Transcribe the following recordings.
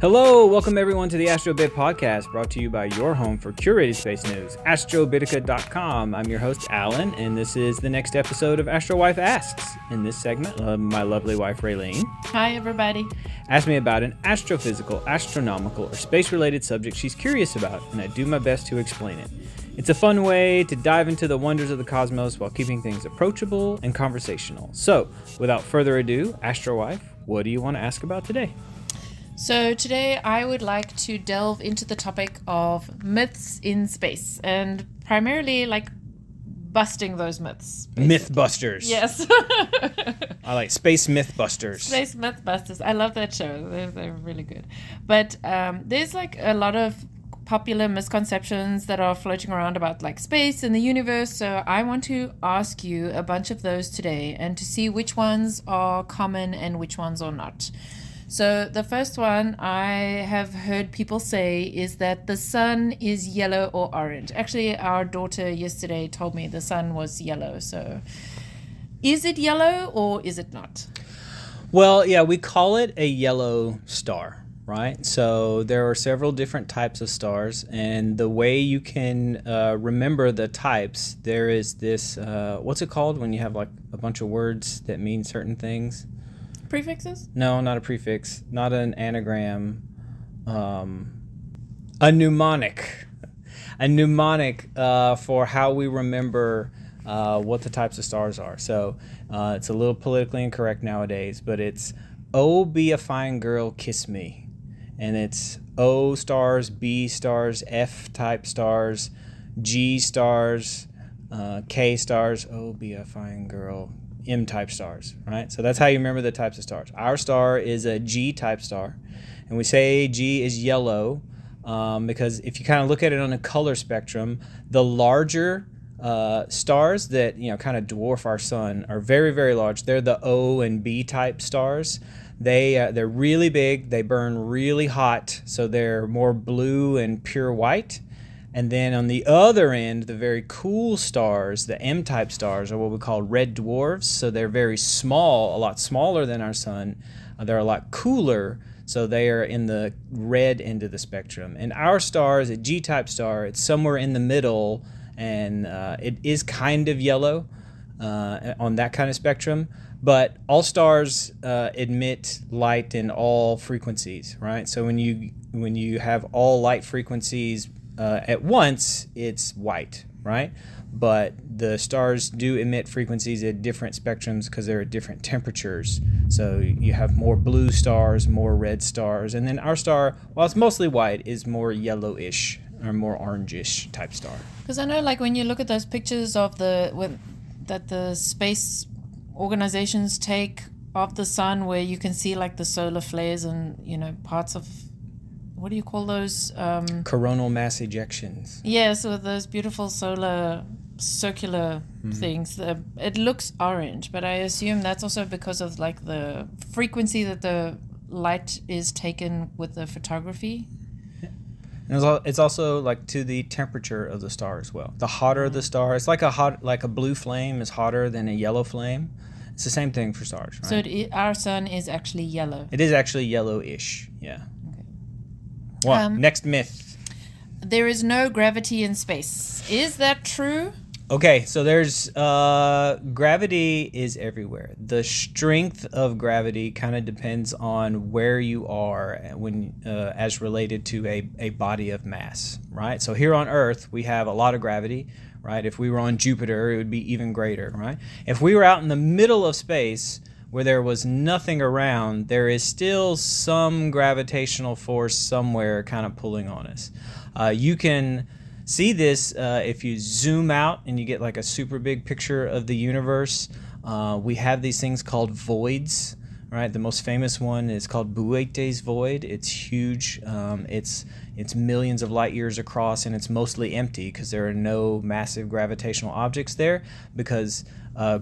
Hello, welcome everyone to the AstroBit podcast, brought to you by your home for curated space news, astrobitica.com. I'm your host, Alan, and this is the next episode of Astrowife Asks. In this segment, my lovely wife, Raylene, hi everybody, asked me about an astrophysical, astronomical, or space-related subject she's curious about, and I do my best to explain it. It's a fun way to dive into the wonders of the cosmos while keeping things approachable and conversational. So, without further ado, Astrowife, what do you want to ask about today? So today I would like to delve into the topic of myths in space and primarily like busting those myths. Mythbusters. Yes. I like Space Mythbusters. Space Mythbusters. I love that show. They're really good. But there's like a lot of popular misconceptions that are floating around about like space and the universe. So I want to ask you a bunch of those today and to see which ones are common and which ones are not. So the first one I have heard people say is that the sun is yellow or orange. Actually, our daughter yesterday told me the sun was yellow. So is it yellow or is it not? Well, yeah, we call it a yellow star, right? So there are several different types of stars, and the way you can remember the types, there is this, what's it called when you have like a bunch of words that mean certain things? Prefixes? No, not a prefix, not an anagram, a mnemonic. A mnemonic for how we remember what the types of stars are. So it's a little politically incorrect nowadays, but it's O, be a fine girl, kiss me. And it's O stars, B stars, F type stars, G stars, K stars, O, be a fine girl, M-type stars, right? So that's how you remember the types of stars. Our star is a G-type star, and we say G is yellow because if you kind of look at it on a color spectrum, the larger stars that kind of dwarf our sun are very, very large. They're the O and B-type stars. They're really big. They burn really hot, so they're more blue and pure white. And then on the other end, the very cool stars, the M-type stars, are what we call red dwarfs. So they're very small, a lot smaller than our sun. They're a lot cooler, so they are in the red end of the spectrum. And our star is a G-type star. It's somewhere in the middle, and it is kind of yellow on that kind of spectrum. But all stars emit light in all frequencies, right? So when you have all light frequencies at once, it's white, right? But the stars do emit frequencies at different spectrums because they're at different temperatures. So you have more blue stars, more red stars, and then our star, while it's mostly white, is more yellowish or more orangish type star. Because I know, like when you look at those pictures of that the space organizations take of the sun, where you can see like the solar flares and parts of. What do you call those? Coronal mass ejections. Yeah, so those beautiful solar circular things. It looks orange, but I assume that's also because of like the frequency that the light is taken with the photography. And it's also like to the temperature of the star as well. The hotter the star, it's like a blue flame is hotter than a yellow flame. It's the same thing for stars, right? So our sun is actually yellow. It is actually yellowish, yeah. Well, next myth. There is no gravity in space. Is that true? Okay, so there's gravity is everywhere. The strength of gravity kind of depends on where you are when as related to a body of mass, right? So here on Earth, we have a lot of gravity, right? If we were on Jupiter, it would be even greater, right? If we were out in the middle of space, where there was nothing around, there is still some gravitational force somewhere kind of pulling on us. You can see this if you zoom out and you get like a super big picture of the universe. We have these things called voids, right? The most famous one is called Boötes void. It's huge. It's millions of light years across, and it's mostly empty because there are no massive gravitational objects there because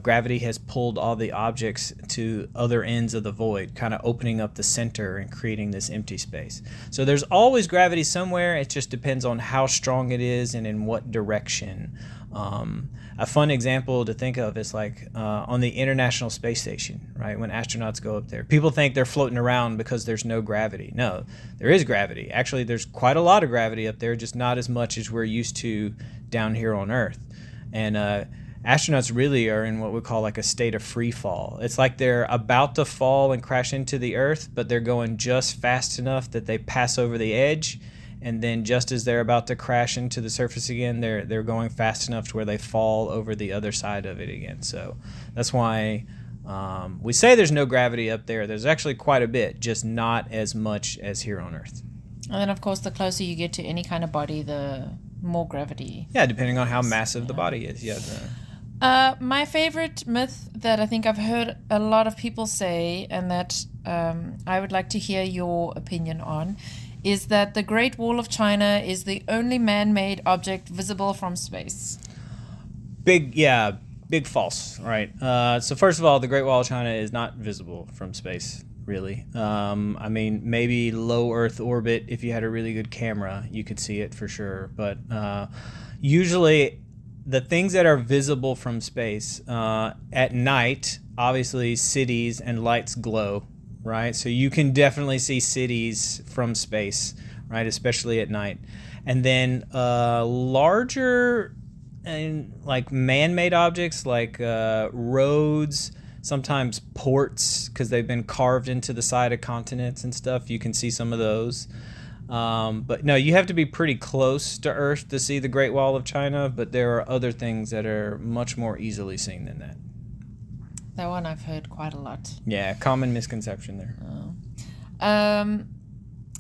gravity has pulled all the objects to other ends of the void, kind of opening up the center and creating this empty space. So there's always gravity somewhere. It just depends on how strong it is and in what direction. A fun example to think of is like on the International Space Station, right? When astronauts go up there, people think they're floating around because there's no gravity. No, there is gravity. Actually, there's quite a lot of gravity up there, just not as much as we're used to down here on Earth. And astronauts really are in what we call like a state of free fall. It's like they're about to fall and crash into the Earth, but they're going just fast enough that they pass over the edge. And then just as they're about to crash into the surface again, they're going fast enough to where they fall over the other side of it again. So that's why we say there's no gravity up there. There's actually quite a bit, just not as much as here on Earth. And then, of course, the closer you get to any kind of body, the more gravity. Yeah, depending on how massive the body is. Yeah. My favorite myth that I think I've heard a lot of people say, and that I would like to hear your opinion on, is that the Great Wall of China is the only man-made object visible from space. Big false, right? So first of all, the Great Wall of China is not visible from space, really. I mean, maybe low Earth orbit, if you had a really good camera, you could see it for sure. But usually the things that are visible from space, at night, obviously cities and lights glow, right? So you can definitely see cities from space, right? Especially at night. And then larger and like man-made objects like roads, sometimes ports, because they've been carved into the side of continents and stuff. You can see some of those. But no, you have to be pretty close to Earth to see the Great Wall of China, but there are other things that are much more easily seen than that. That one I've heard quite a lot. Yeah, common misconception there.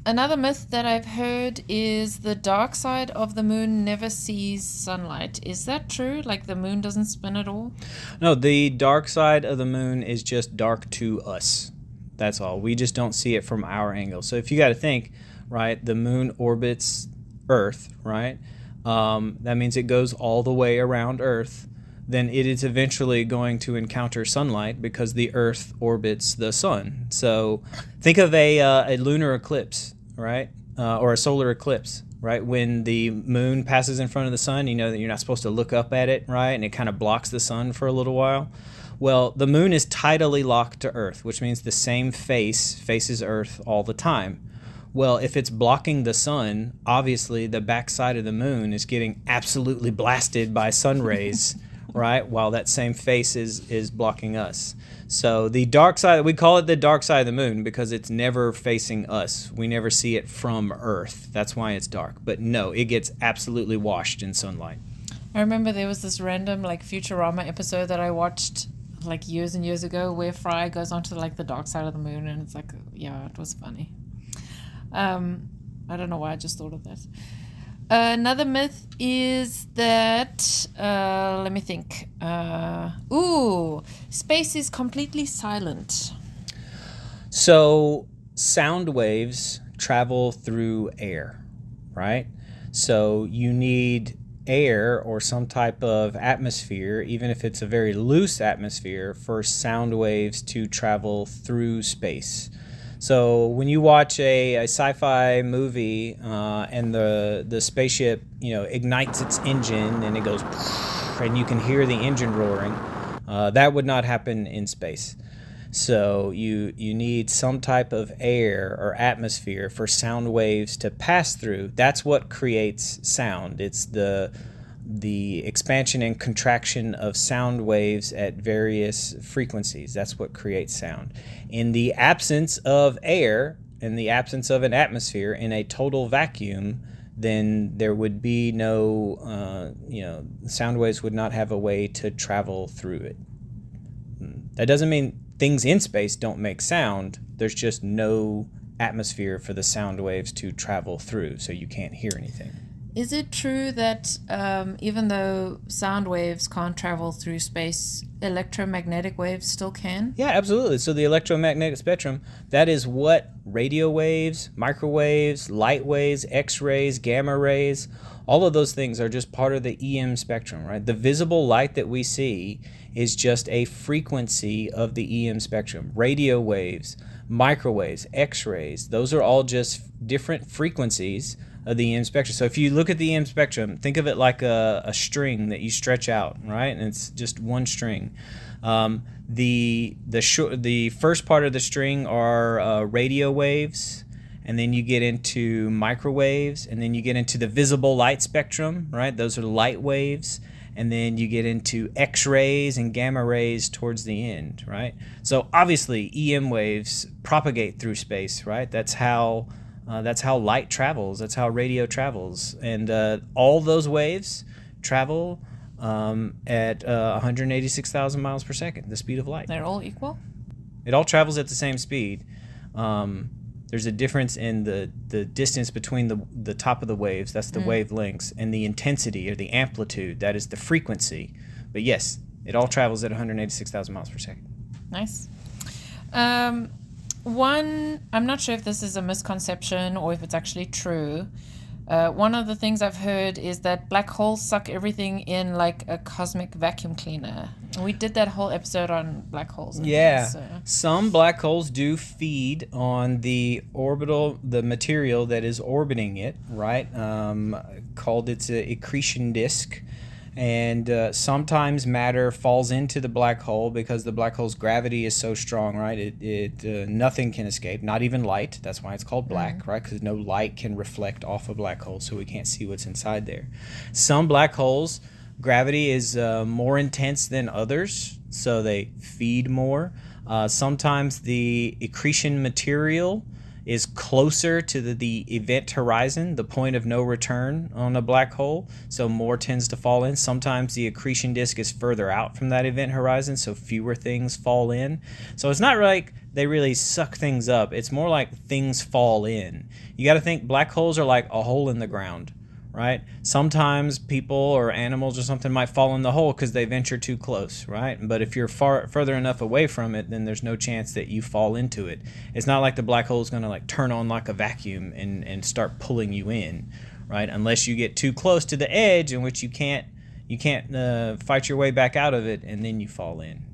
Another myth that I've heard is the dark side of the moon never sees sunlight. Is that true? Like the moon doesn't spin at all? No, the dark side of the moon is just dark to us. That's all. We just don't see it from our angle. So if you got to think, right, the moon orbits Earth, right? That means it goes all the way around Earth. Then it is eventually going to encounter sunlight because the Earth orbits the sun. So think of a lunar eclipse, right? Or a solar eclipse, right? When the moon passes in front of the sun, you know that you're not supposed to look up at it, right? And it kind of blocks the sun for a little while. Well, the moon is tidally locked to Earth, which means the same face faces Earth all the time. Well, if it's blocking the sun, obviously the backside of the moon is getting absolutely blasted by sun rays, right? While that same face is blocking us. So the dark side, we call it the dark side of the moon because it's never facing us. We never see it from Earth. That's why it's dark. But no, it gets absolutely washed in sunlight. I remember there was this random like Futurama episode that I watched like years and years ago where Fry goes onto like the dark side of the moon, and it's like, yeah, it was funny. I don't know why I just thought of that. Another myth is that, let me think. Space is completely silent. So sound waves travel through air, right? So you need air or some type of atmosphere, even if it's a very loose atmosphere, for sound waves to travel through space. So when you watch a sci-fi movie and the spaceship, ignites its engine and it goes, and you can hear the engine roaring, that would not happen in space. So you need some type of air or atmosphere for sound waves to pass through. That's what creates sound. It's the expansion and contraction of sound waves at various frequencies. That's what creates sound. In the absence of air, in the absence of an atmosphere, in a total vacuum, then there would be no, sound waves would not have a way to travel through it. That doesn't mean things in space don't make sound. There's just no atmosphere for the sound waves to travel through, so you can't hear anything. Is it true that even though sound waves can't travel through space, electromagnetic waves still can? Yeah, absolutely. So the electromagnetic spectrum, that is what radio waves, microwaves, light waves, X-rays, gamma rays, all of those things are just part of the EM spectrum, right? The visible light that we see is just a frequency of the EM spectrum. Radio waves, microwaves, X-rays, those are all just different frequencies of the EM spectrum. So if you look at the EM spectrum, think of it like a string that you stretch out, right? And it's just one string. The first part of the string are radio waves, and then you get into microwaves, and then you get into the visible light spectrum, right? Those are light waves. And then you get into X-rays and gamma rays towards the end, right? So obviously EM waves propagate through space, right? That's how light travels. That's how radio travels. And all those waves travel at 186,000 miles per second, the speed of light. They're all equal? It all travels at the same speed. There's a difference in the distance between the top of the waves, that's the wavelengths, and the intensity or the amplitude, that is the frequency. But yes, it all travels at 186,000 miles per second. Nice. One, I'm not sure if this is a misconception or if it's actually true. One of the things I've heard is that black holes suck everything in like a cosmic vacuum cleaner. We did that whole episode on black holes. Yeah. So. Some black holes do feed on the material that is orbiting it, right? Called its accretion disk. And sometimes matter falls into the black hole because the black hole's gravity is so strong, right? Nothing can escape, not even light. That's why it's called black, right? Because no light can reflect off a black hole, so we can't see what's inside there. Some black holes, gravity is more intense than others, so they feed more. Sometimes the accretion material is closer to the event horizon, the point of no return on a black hole, so more tends to fall in. Sometimes the accretion disk is further out from that event horizon, so fewer things fall in. So it's not like they really suck things up. It's more like things fall in. You got to think black holes are like a hole in the ground, right? Sometimes people or animals or something might fall in the hole because they venture too close, right? But if you're further enough away from it, then there's no chance that you fall into it. It's not like the black hole is going to like turn on like a vacuum and start pulling you in, right? Unless you get too close to the edge, in which you can't fight your way back out of it, and then you fall in.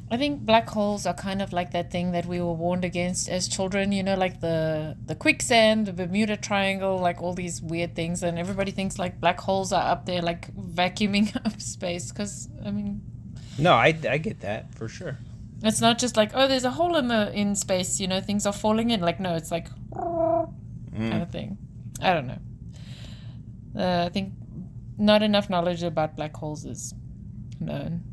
I think black holes are kind of like that thing that we were warned against as children, you know, like the quicksand, the Bermuda Triangle, like all these weird things. And everybody thinks like black holes are up there like vacuuming up space because, I mean... No, I get that for sure. It's not just like, oh, there's a hole in space, you know, things are falling in. Like, no, it's like kind of thing. I don't know. I think not enough knowledge about black holes is known.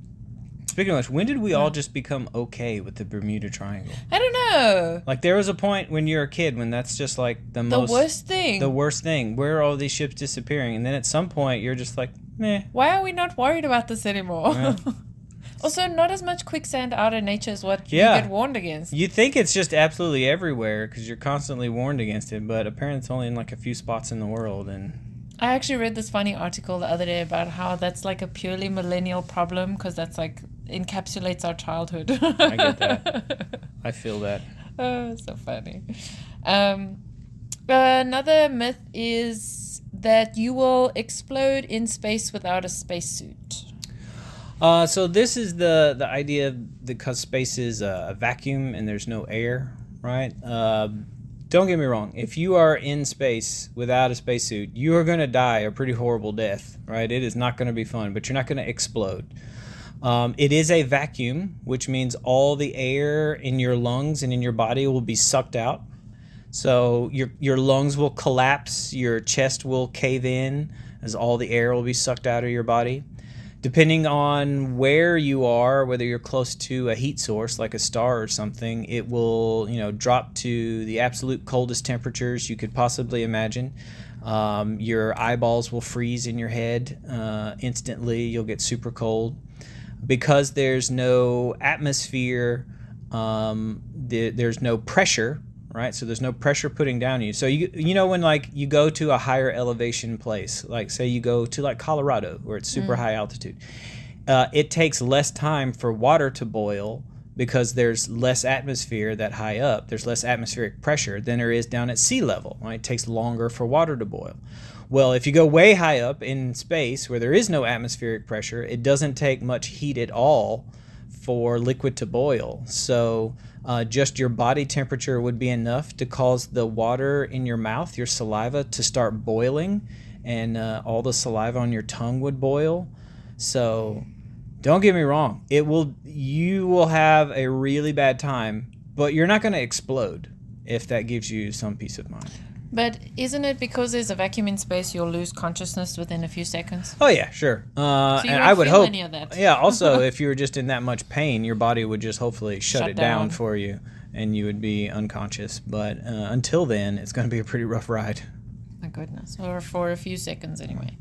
Speaking of which, when did we all just become okay with the Bermuda Triangle? I don't know. Like, there was a point when you're a kid when that's just like the worst thing. The worst thing. Where are all these ships disappearing? And then at some point, you're just like, meh. Why are we not worried about this anymore? Yeah. Also, not as much quicksand out in nature is what you get warned against. You think it's just absolutely everywhere because you're constantly warned against it, but apparently it's only in like a few spots in the world. And I actually read this funny article the other day about how that's like a purely millennial problem because that's like encapsulates our childhood. I get that. I feel that. Oh, so funny. Another myth is that you will explode in space without a spacesuit. So this is the idea because space is a vacuum and there's no air, right? Don't get me wrong. If you are in space without a spacesuit, you are going to die a pretty horrible death, right? It is not going to be fun, but you're not going to explode. It is a vacuum, which means all the air in your lungs and in your body will be sucked out. So your lungs will collapse, your chest will cave in as all the air will be sucked out of your body. Depending on where you are, whether you're close to a heat source like a star or something, it will, drop to the absolute coldest temperatures you could possibly imagine. Your eyeballs will freeze in your head instantly. You'll get super cold. Because there's no atmosphere, there's no pressure, right? So there's no pressure putting down you. So when like you go to a higher elevation place, like say you go to like Colorado where it's super high altitude, it takes less time for water to boil because there's less atmosphere that high up. There's less atmospheric pressure than there is down at sea level, right? It takes longer for water to boil. Well, if you go way high up in space where there is no atmospheric pressure, it doesn't take much heat at all for liquid to boil. So just your body temperature would be enough to cause the water in your mouth, your saliva, to start boiling, and all the saliva on your tongue would boil. So don't get me wrong, you will have a really bad time, but you're not going to explode, if that gives you some peace of mind. But isn't it because there's a vacuum in space, you'll lose consciousness within a few seconds? Oh yeah, sure. So you and won't I would feel hope. any of that. Yeah. Also, if you were just in that much pain, your body would just hopefully shut it down down for you, and you would be unconscious. But until then, it's going to be a pretty rough ride. My goodness. Or for a few seconds anyway.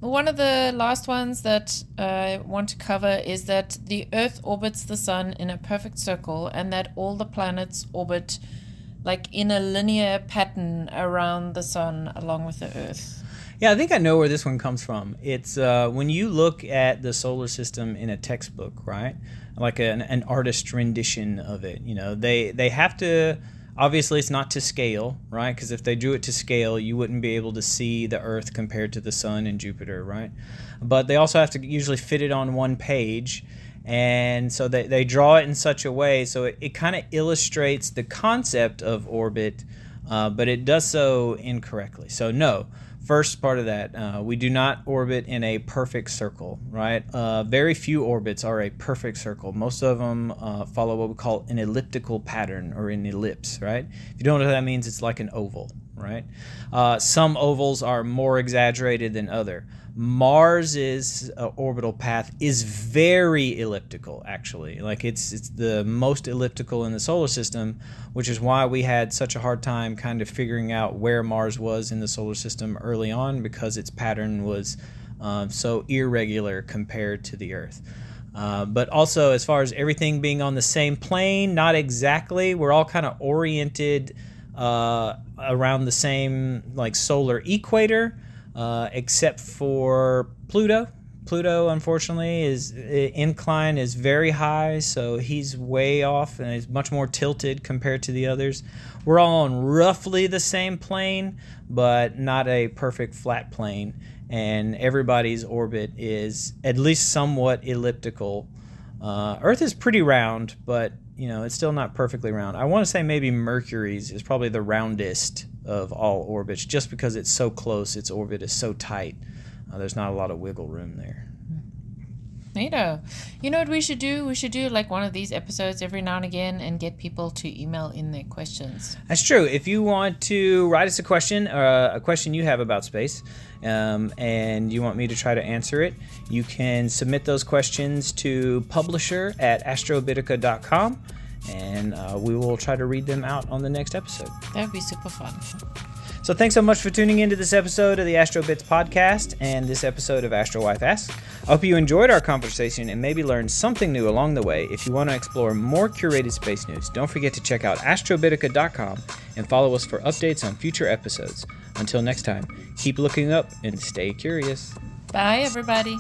One of the last ones that I want to cover is that the Earth orbits the Sun in a perfect circle, and that all the planets orbit like in a linear pattern around the Sun along with the Earth. Yeah, I think I know where this one comes from. It's when you look at the solar system in a textbook, right? Like an artist rendition of it. You know, they have to. Obviously, it's not to scale, right? Because if they drew it to scale, you wouldn't be able to see the Earth compared to the Sun and Jupiter, right? But they also have to usually fit it on one page. And so they draw it in such a way so it kind of illustrates the concept of orbit, but it does so incorrectly. So no, first part of that, we do not orbit in a perfect circle, right? Very few orbits are a perfect circle. Most of them follow what we call an elliptical pattern, or an ellipse, right? If you don't know what that means, it's like an oval, right? Some ovals are more exaggerated than other. Mars's orbital path is very elliptical, actually. Like it's the most elliptical in the solar system, which is why we had such a hard time kind of figuring out where Mars was in the solar system early on, because its pattern was so irregular compared to the Earth. But also, as far as everything being on the same plane, not exactly. We're all kind of oriented around the same like solar equator. Except for Pluto. Pluto, unfortunately, his incline is very high, so he's way off and is much more tilted compared to the others. We're all on roughly the same plane, but not a perfect flat plane, and everybody's orbit is at least somewhat elliptical. Earth is pretty round, but it's still not perfectly round. I want to say maybe Mercury's is probably the roundest of all orbits, just because it's so close, its orbit is so tight. There's not a lot of wiggle room there. Neato. You know what we should do? We should do like one of these episodes every now and again and get people to email in their questions. That's true. If you want to write us a question you have about space, and you want me to try to answer it, you can submit those questions to publisher@astrobitica.com, and we will try to read them out on the next episode. That would be super fun. So thanks so much for tuning into this episode of the AstroBits podcast and this episode of AstroWife Asks. I hope you enjoyed our conversation and maybe learned something new along the way. If you want to explore more curated space news, don't forget to check out astrobitica.com and follow us for updates on future episodes. Until next time, keep looking up and stay curious. Bye, everybody.